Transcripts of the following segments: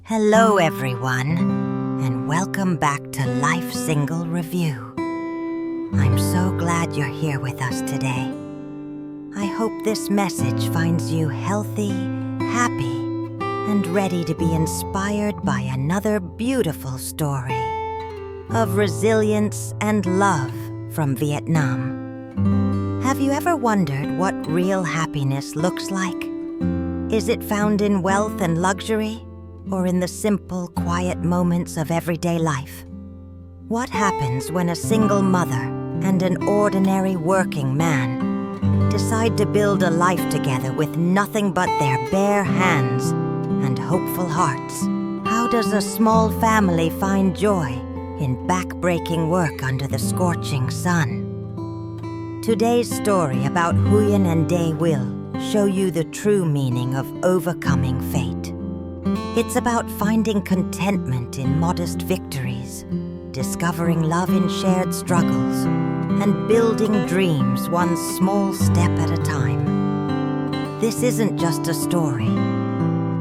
Hello everyone, and welcome back to Life Single Review. I'm so glad you're here with us today. I hope this message finds you healthy, happy, and ready to be inspired by another beautiful story of resilience and love from Vietnam. Have you ever wondered what real happiness looks like? Is it found in wealth and luxury, or in the simple, quiet moments of everyday life? What happens when a single mother and an ordinary working man decide to build a life together with nothing but their bare hands and hopeful hearts? How does a small family find joy in back-breaking work under the scorching sun? Today's story about Huyen and Day will show you the true meaning of overcoming fate. It's about finding contentment in modest victories, discovering love in shared struggles, and building dreams one small step at a time. This isn't just a story.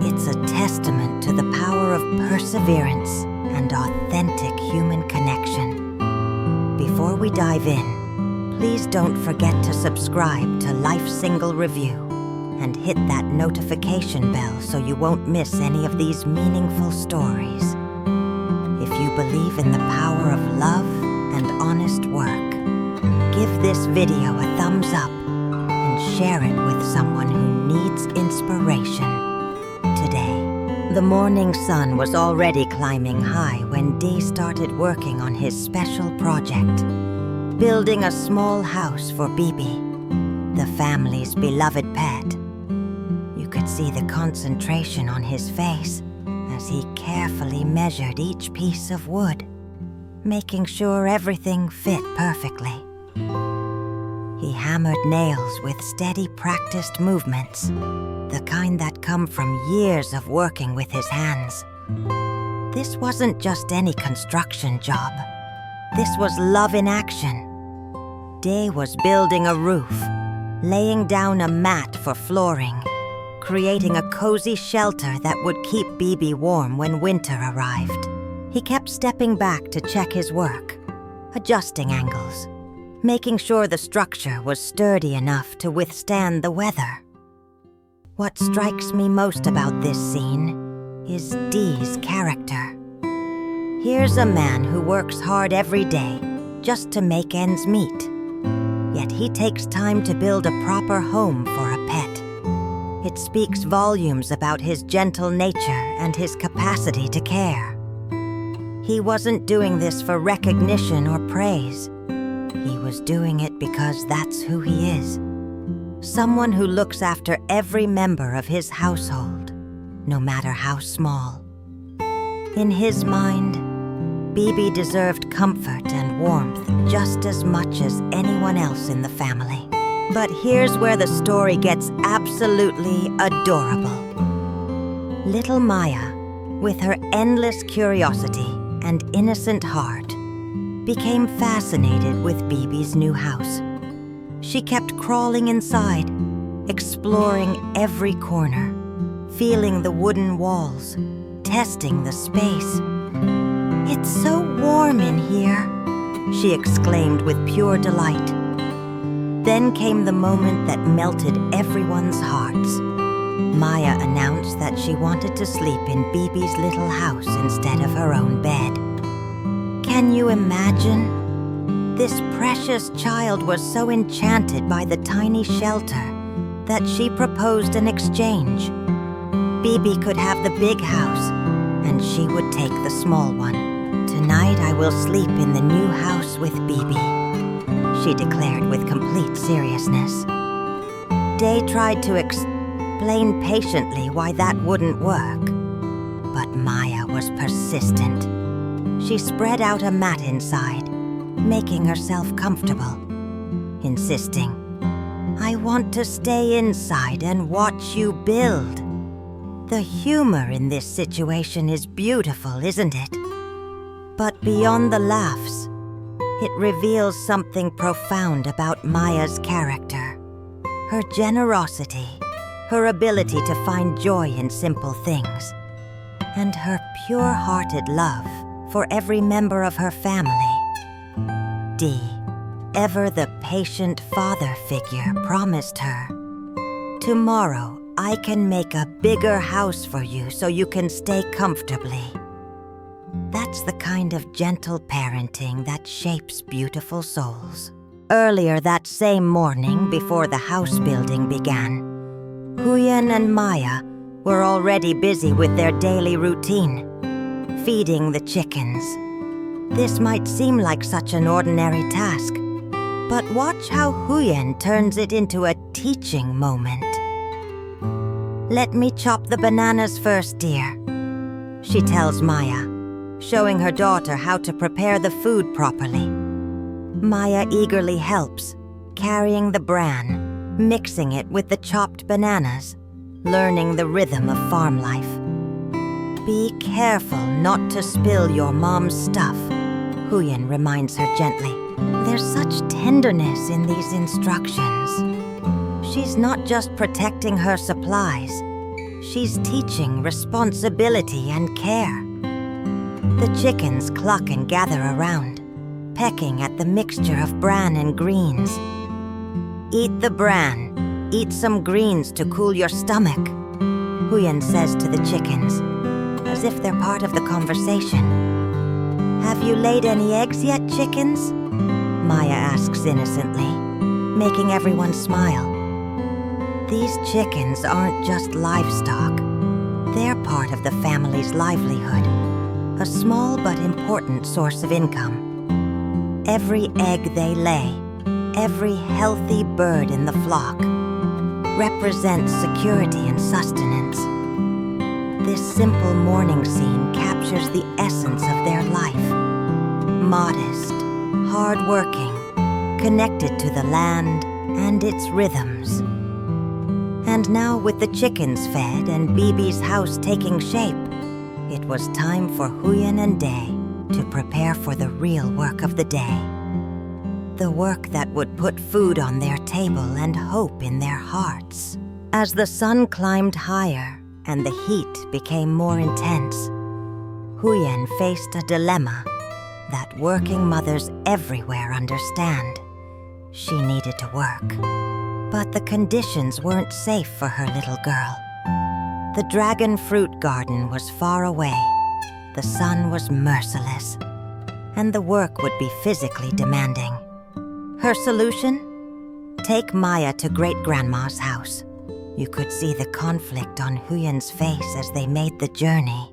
It's a testament to the power of perseverance and authentic human connection. Before we dive in, please don't forget to subscribe to Life Single Review and hit that notification bell so you won't miss any of these meaningful stories. If you believe in the power of love and honest work, give this video a thumbs up and share it with someone who needs inspiration today. The morning sun was already climbing high when Day started working on his special project, building a small house for Bibi, the family's beloved pet. You could see the concentration on his face as he carefully measured each piece of wood, making sure everything fit perfectly. He hammered nails with steady practiced movements, the kind that come from years of working with his hands. This wasn't just any construction job. This was love in action. Day was building a roof, laying down a mat for flooring, creating a cozy shelter that would keep Bibi warm when winter arrived. He kept stepping back to check his work, adjusting angles, making sure the structure was sturdy enough to withstand the weather. What strikes me most about this scene is Dee's character. Here's a man who works hard every day just to make ends meet, yet he takes time to build a proper home for a pet. It speaks volumes about his gentle nature and his capacity to care. He wasn't doing this for recognition or praise. He was doing it because that's who he is. Someone who looks after every member of his household, no matter how small. In his mind, Bibi deserved comfort and warmth just as much as anyone else in the family. But here's where the story gets absolutely adorable. Little Maya, with her endless curiosity and innocent heart, became fascinated with Bibi's new house. She kept crawling inside, exploring every corner, feeling the wooden walls, testing the space. "It's so warm in here," she exclaimed with pure delight. Then came the moment that melted everyone's hearts. Maya announced that she wanted to sleep in Bibi's little house instead of her own bed. Can you imagine? This precious child was so enchanted by the tiny shelter that she proposed an exchange. Bibi could have the big house, and she would take the small one. "Tonight I will sleep in the new house with Bibi," she declared with complete seriousness. Day tried to explain patiently why that wouldn't work, but Maya was persistent. She spread out a mat inside, making herself comfortable, insisting, "I want to stay inside and watch you build." The humor in this situation is beautiful, isn't it? But beyond the laughs, it reveals something profound about Maya's character. Her generosity, her ability to find joy in simple things, and her pure-hearted love for every member of her family. D, ever the patient father figure, promised her, "Tomorrow, I can make a bigger house for you so you can stay comfortably." That's the kind of gentle parenting that shapes beautiful souls. Earlier that same morning, before the house building began, Huyen and Maya were already busy with their daily routine, feeding the chickens. This might seem like such an ordinary task, but watch how Huyen turns it into a teaching moment. "Let me chop the bananas first, dear," she tells Maya, showing her daughter how to prepare the food properly. Maya eagerly helps, carrying the bran, mixing it with the chopped bananas, learning the rhythm of farm life. "Be careful not to spill your mom's stuff," Huyen reminds her gently. There's such tenderness in these instructions. She's not just protecting her supplies, she's teaching responsibility and care. The chickens cluck and gather around, pecking at the mixture of bran and greens. "Eat the bran, eat some greens to cool your stomach," Huyen says to the chickens, as if they're part of the conversation. "Have you laid any eggs yet, chickens?" Maya asks innocently, making everyone smile. These chickens aren't just livestock. They're part of the family's livelihood, a small but important source of income. Every egg they lay, every healthy bird in the flock, represents security and sustenance. This simple morning scene captures the essence of their life. Modest, hard-working, connected to the land and its rhythms. And now, with the chickens fed and Bibi's house taking shape, it was time for Huyen and Day to prepare for the real work of the day. The work that would put food on their table and hope in their hearts. As the sun climbed higher and the heat became more intense, Huyen faced a dilemma that working mothers everywhere understand. She needed to work, but the conditions weren't safe for her little girl. The dragon fruit garden was far away, the sun was merciless, and the work would be physically demanding. Her solution? Take Maya to great-grandma's house. You could see the conflict on Huyen's face as they made the journey.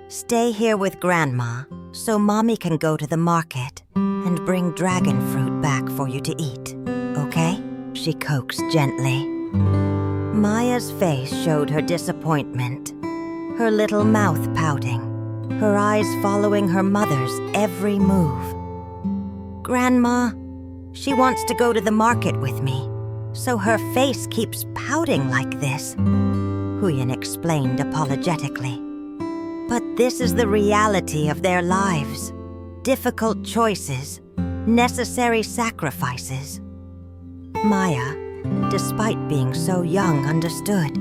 "Stay here with Grandma so Mommy can go to the market and bring dragon fruit back for you to eat, okay?" she coaxed gently. Maya's face showed her disappointment, her little mouth pouting, her eyes following her mother's every move. "Grandma, she wants to go to the market with me, so her face keeps pouting like this," Huyen explained apologetically. "But this is the reality of their lives. Difficult choices, necessary sacrifices." Maya, despite being so young, understood.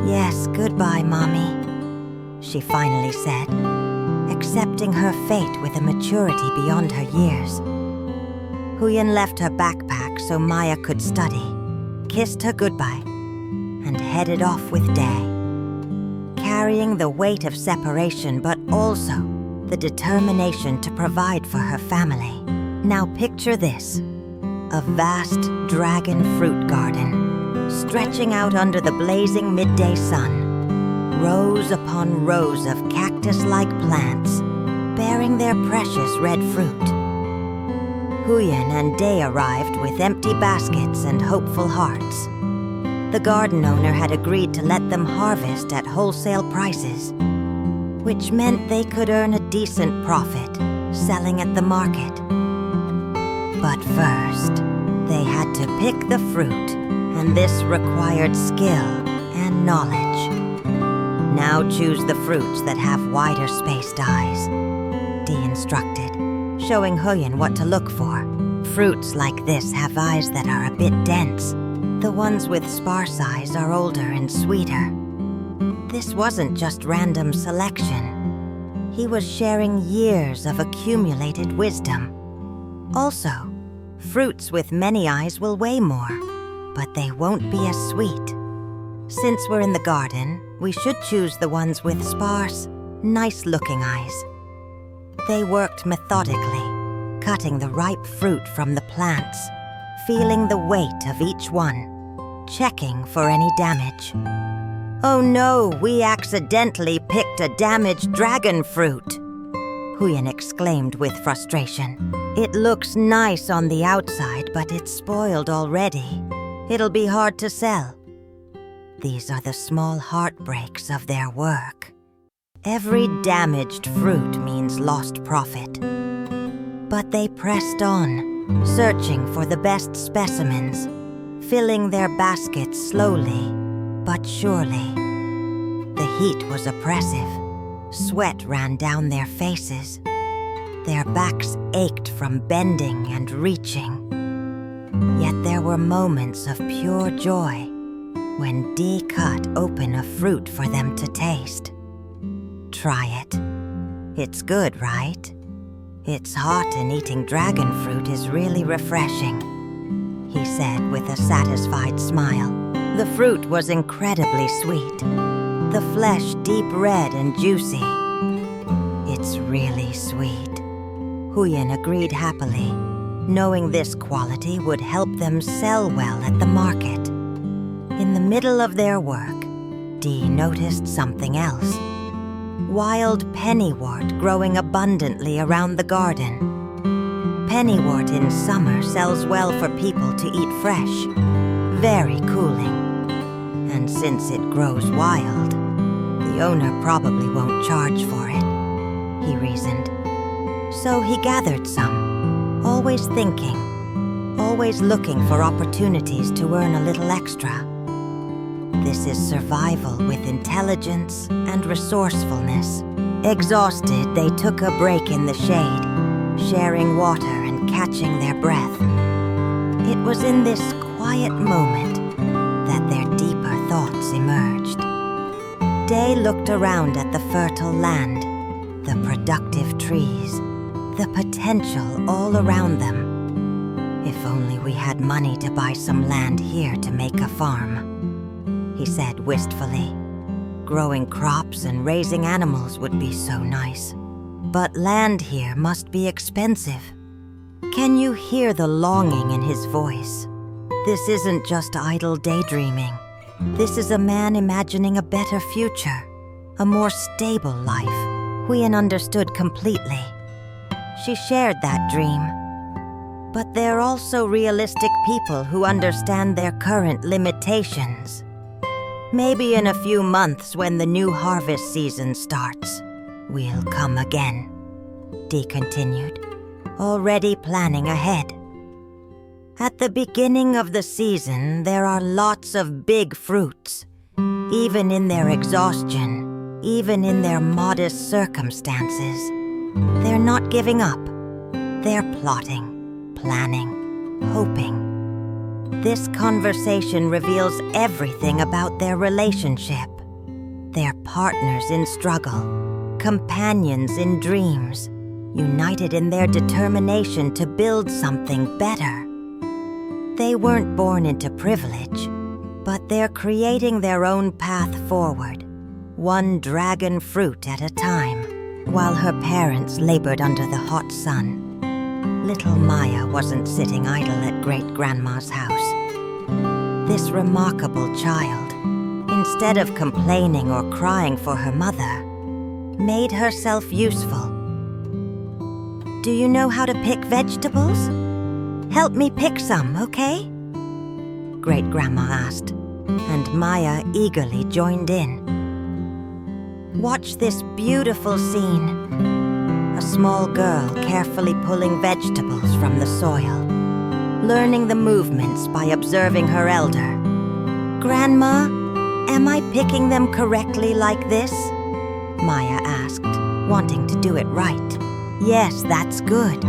"Yes, goodbye, Mommy," she finally said, accepting her fate with a maturity beyond her years. Huyen left her backpack so Maya could study, kissed her goodbye, and headed off with Day, carrying the weight of separation but also the determination to provide for her family. Now picture this. A vast dragon fruit garden, stretching out under the blazing midday sun, rows upon rows of cactus-like plants, bearing their precious red fruit. Huyen and Day arrived with empty baskets and hopeful hearts. The garden owner had agreed to let them harvest at wholesale prices, which meant they could earn a decent profit selling at the market. But first, they had to pick the fruit, and this required skill and knowledge. "Now choose the fruits that have wider spaced eyes," Dee instructed, showing Huyen what to look for. Fruits like this have eyes that are a bit dense. The ones with sparse eyes are older and sweeter. This wasn't just random selection. He was sharing years of accumulated wisdom. Also, fruits with many eyes will weigh more, but they won't be as sweet. Since we're in the garden, we should choose the ones with sparse, nice-looking eyes. They worked methodically, cutting the ripe fruit from the plants, feeling the weight of each one, checking for any damage. "Oh no, we accidentally picked a damaged dragon fruit," Huyen exclaimed with frustration. "It looks nice on the outside, but it's spoiled already. It'll be hard to sell." These are the small heartbreaks of their work. Every damaged fruit means lost profit. But they pressed on, searching for the best specimens, filling their baskets slowly but surely. The heat was oppressive. Sweat ran down their faces. Their backs ached from bending and reaching. Yet there were moments of pure joy when Dee cut open a fruit for them to taste. "Try it. It's good, right? It's hot and eating dragon fruit is really refreshing," he said with a satisfied smile. The fruit was incredibly sweet, the flesh deep red and juicy. "It's really sweet," Huyen agreed happily, knowing this quality would help them sell well at the market. In the middle of their work, Dee noticed something else. Wild pennywort growing abundantly around the garden. Pennywort in summer sells well for people to eat fresh, very cooling. And since it grows wild, the owner probably won't charge for it, he reasoned. So he gathered some, always thinking, always looking for opportunities to earn a little extra. This is survival with intelligence and resourcefulness. Exhausted, they took a break in the shade, sharing water and catching their breath. It was in this quiet moment that their deeper thoughts emerged. Day looked around at the fertile land, the productive trees, the potential all around them. "If only we had money to buy some land here to make a farm," he said wistfully. "Growing crops and raising animals would be so nice. But land here must be expensive." Can you hear the longing in his voice? This isn't just idle daydreaming. This is a man imagining a better future, a more stable life. Huyen understood completely. She shared that dream. But they're also realistic people who understand their current limitations. "Maybe in a few months when the new harvest season starts, we'll come again," Dee continued, already planning ahead. "At the beginning of the season, there are lots of big fruits. Even in their exhaustion, even in their modest circumstances, they're not giving up. They're plotting, planning, hoping. This conversation reveals everything about their relationship. They're partners in struggle, companions in dreams, united in their determination to build something better. They weren't born into privilege, but they're creating their own path forward, one dragon fruit at a time, while her parents labored under the hot sun. Little Maya wasn't sitting idle at great-grandma's house. This remarkable child, instead of complaining or crying for her mother, made herself useful. "Do you know how to pick vegetables? Help me pick some, okay?" Great-grandma asked, and Maya eagerly joined in. Watch this beautiful scene. A small girl carefully pulling vegetables from the soil, learning the movements by observing her elder. "Grandma, am I picking them correctly like this?" Maya asked, wanting to do it right. "Yes, that's good.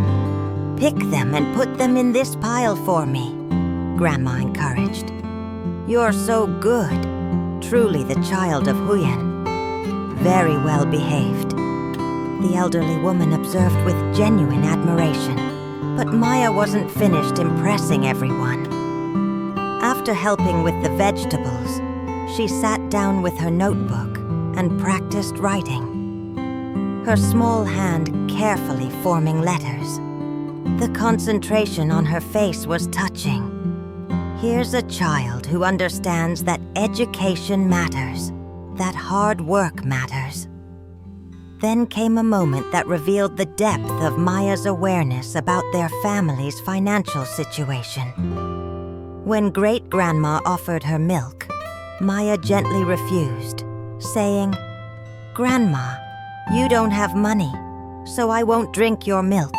Pick them and put them in this pile for me," Grandma encouraged. "You're so good, truly the child of Huyen." very well behaved. The elderly woman observed with genuine admiration, but Maya wasn't finished impressing everyone. After helping with the vegetables, she sat down with her notebook and practiced writing, her small hand carefully forming letters. The concentration on her face was touching. Here's a child who understands that education matters, that hard work matters. Then came a moment that revealed the depth of Maya's awareness about their family's financial situation. When great-grandma offered her milk, Maya gently refused, saying, "Grandma, you don't have money, so I won't drink your milk."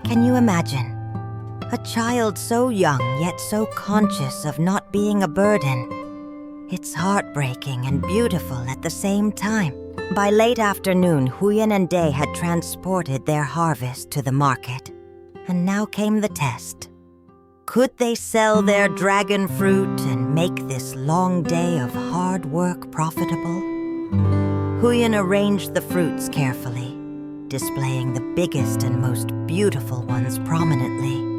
Can you imagine? A child so young yet so conscious of not being a burden. It's heartbreaking and beautiful at the same time. By late afternoon, Huyen and Day had transported their harvest to the market. And now came the test. Could they sell their dragon fruit and make this long day of hard work profitable? Huyen arranged the fruits carefully, displaying the biggest and most beautiful ones prominently.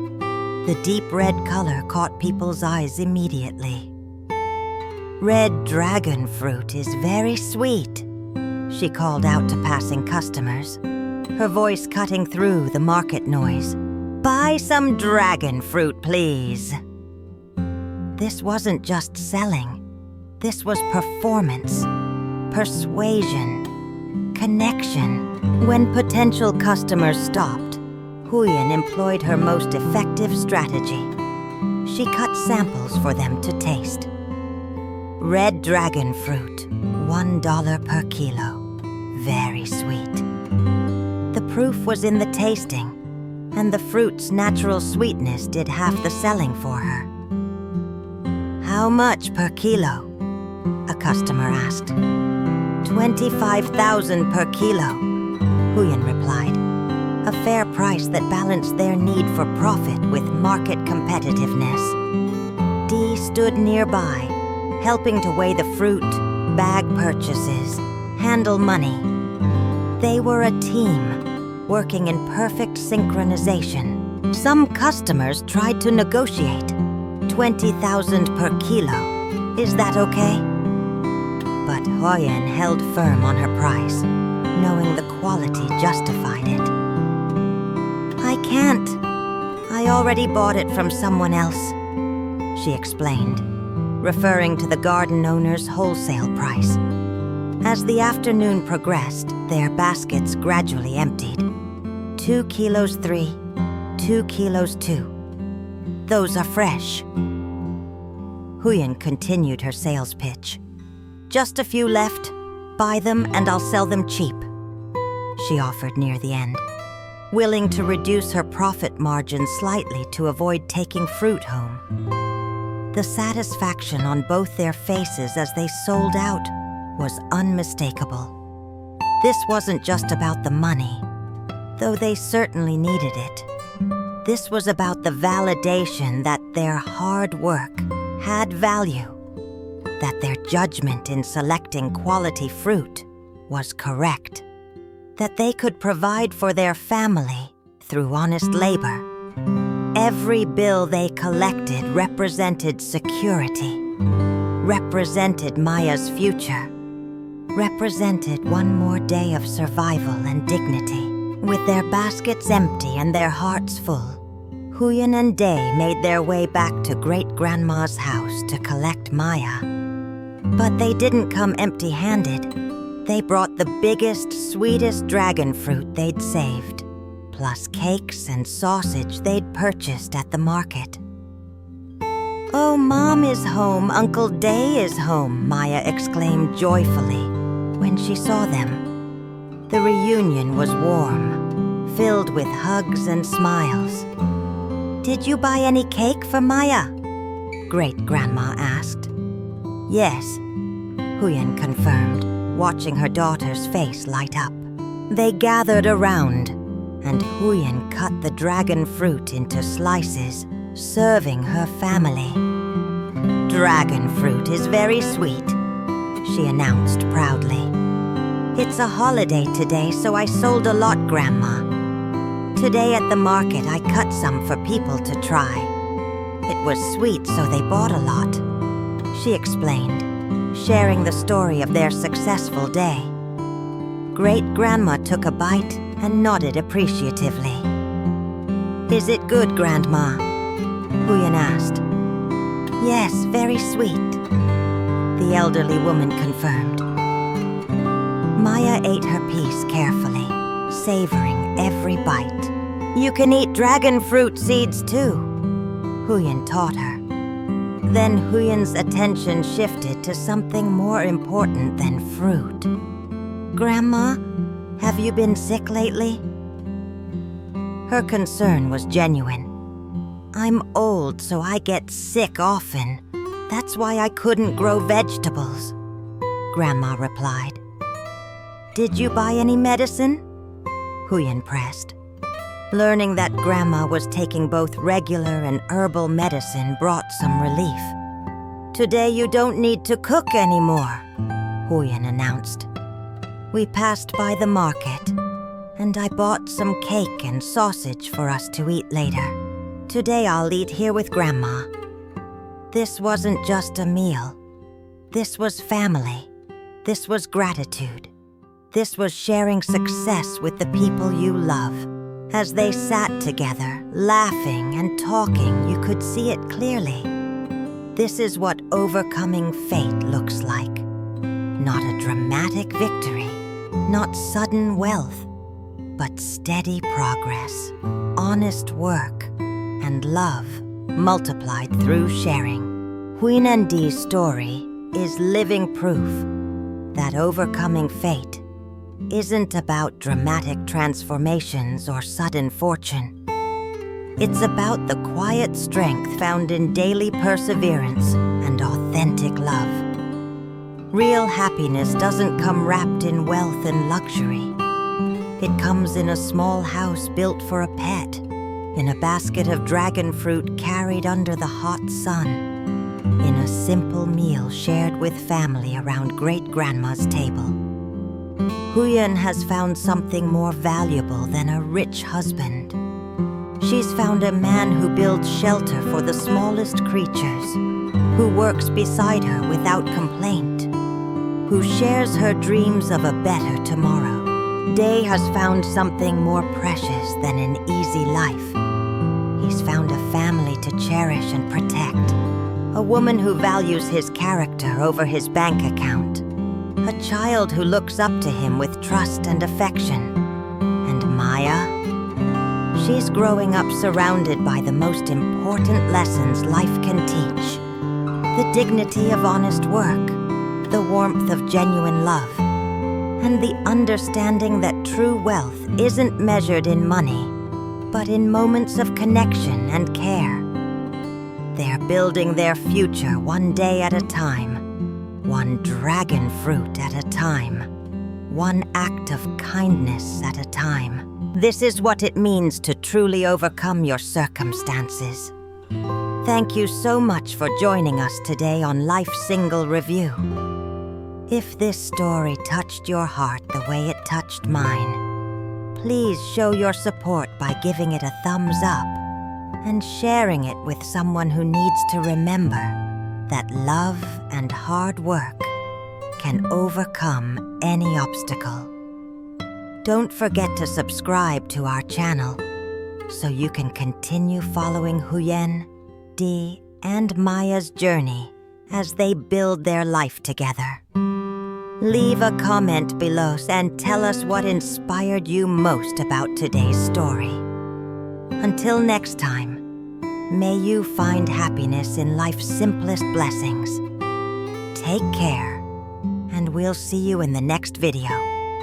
The deep red color caught people's eyes immediately. "Red dragon fruit is very sweet," she called out to passing customers, her voice cutting through the market noise. "Buy some dragon fruit, please." This wasn't just selling. This was performance, persuasion, connection. When potential customers stopped, Huyen employed her most effective strategy. She cut samples for them to taste. Red dragon fruit, $1 per kilo. Very sweet. The proof was in the tasting, and the fruit's natural sweetness did half the selling for her. "How much per kilo?" a customer asked. $25,000 per kilo, Huyen replied, a fair price that balanced their need for profit with market competitiveness. Dee stood nearby, helping to weigh the fruit, bag purchases, handle money. They were a team, working in perfect synchronization. Some customers tried to negotiate. $20,000 per kilo. Is that okay? But Huyen held firm on her price, knowing the quality justified it. "I can't. I already bought it from someone else," she explained, referring to the garden owner's wholesale price. As the afternoon progressed, their baskets gradually emptied. 2 kilos 3, 2 kilos 2. Those are fresh. Huyen continued her sales pitch. "Just a few left. Buy them and I'll sell them cheap," she offered near the end, willing to reduce her profit margin slightly to avoid taking fruit home. The satisfaction on both their faces as they sold out was unmistakable. This wasn't just about the money, though they certainly needed it. This was about the validation that their hard work had value, that their judgment in selecting quality fruit was correct, that they could provide for their family through honest labor. Every bill they collected represented security, represented Maya's future, represented one more day of survival and dignity. With their baskets empty and their hearts full, Huyen and Day made their way back to Great-Grandma's house to collect Maya. But they didn't come empty-handed. They brought the biggest, sweetest dragon fruit they'd saved, plus cakes and sausage they'd purchased at the market. "Oh, Mom is home, Uncle Day is home," Maya exclaimed joyfully when she saw them. The reunion was warm, filled with hugs and smiles. "Did you buy any cake for Maya?" Great-Grandma asked. "Yes," Huyen confirmed, watching her daughter's face light up. They gathered around, and Huyen cut the dragon fruit into slices, serving her family. "Dragon fruit is very sweet," she announced proudly. It's a holiday today, so I sold a lot, Grandma. Today at the market, I cut some for people to try. It was sweet, so they bought a lot, she explained, sharing the story of their successful day. Great-grandma took a bite and nodded appreciatively. Is it good, Grandma? Huyen asked. Yes, very sweet, the elderly woman confirmed. Maya ate her piece carefully, savoring every bite. You can eat dragon fruit seeds too, Huyen taught her. Then Huyen's attention shifted to something more important than fruit. Grandma, have you been sick lately? Her concern was genuine. I'm old, so I get sick often. That's why I couldn't grow vegetables, Grandma replied. Did you buy any medicine? Huyen pressed. Learning that Grandma was taking both regular and herbal medicine brought some relief. Today you don't need to cook anymore, Huyen announced. We passed by the market, and I bought some cake and sausage for us to eat later. Today I'll eat here with Grandma. This wasn't just a meal. This was family. This was gratitude. This was sharing success with the people you love. As they sat together, laughing and talking, you could see it clearly. This is what overcoming fate looks like. Not a dramatic victory, not sudden wealth, but steady progress, honest work, and love multiplied through sharing. Huyen Di's story is living proof that overcoming fate isn't about dramatic transformations or sudden fortune. It's about the quiet strength found in daily perseverance and authentic love. Real happiness doesn't come wrapped in wealth and luxury. It comes in a small house built for a pet, in a basket of dragon fruit carried under the hot sun, in a simple meal shared with family around great-grandma's table. Huyen has found something more valuable than a rich husband. She's found a man who builds shelter for the smallest creatures, who works beside her without complaint, who shares her dreams of a better tomorrow. Day has found something more precious than an easy life. He's found a family to cherish and protect, a woman who values his character over his bank account, a child who looks up to him with trust and affection. And Maya? She's growing up surrounded by the most important lessons life can teach. The dignity of honest work, the warmth of genuine love, and the understanding that true wealth isn't measured in money, but in moments of connection and care. They're building their future one day at a time, one dragon fruit at a time, one act of kindness at a time. This is what it means to truly overcome your circumstances. Thank you so much for joining us today on Life Single Review. If this story touched your heart the way it touched mine, please show your support by giving it a thumbs up and sharing it with someone who needs to remember that love and hard work can overcome any obstacle. Don't forget to subscribe to our channel so you can continue following Huyen, Di, and Maya's journey as they build their life together. Leave a comment below and tell us what inspired you most about today's story. Until next time, may you find happiness in life's simplest blessings. Take care, and we'll see you in the next video.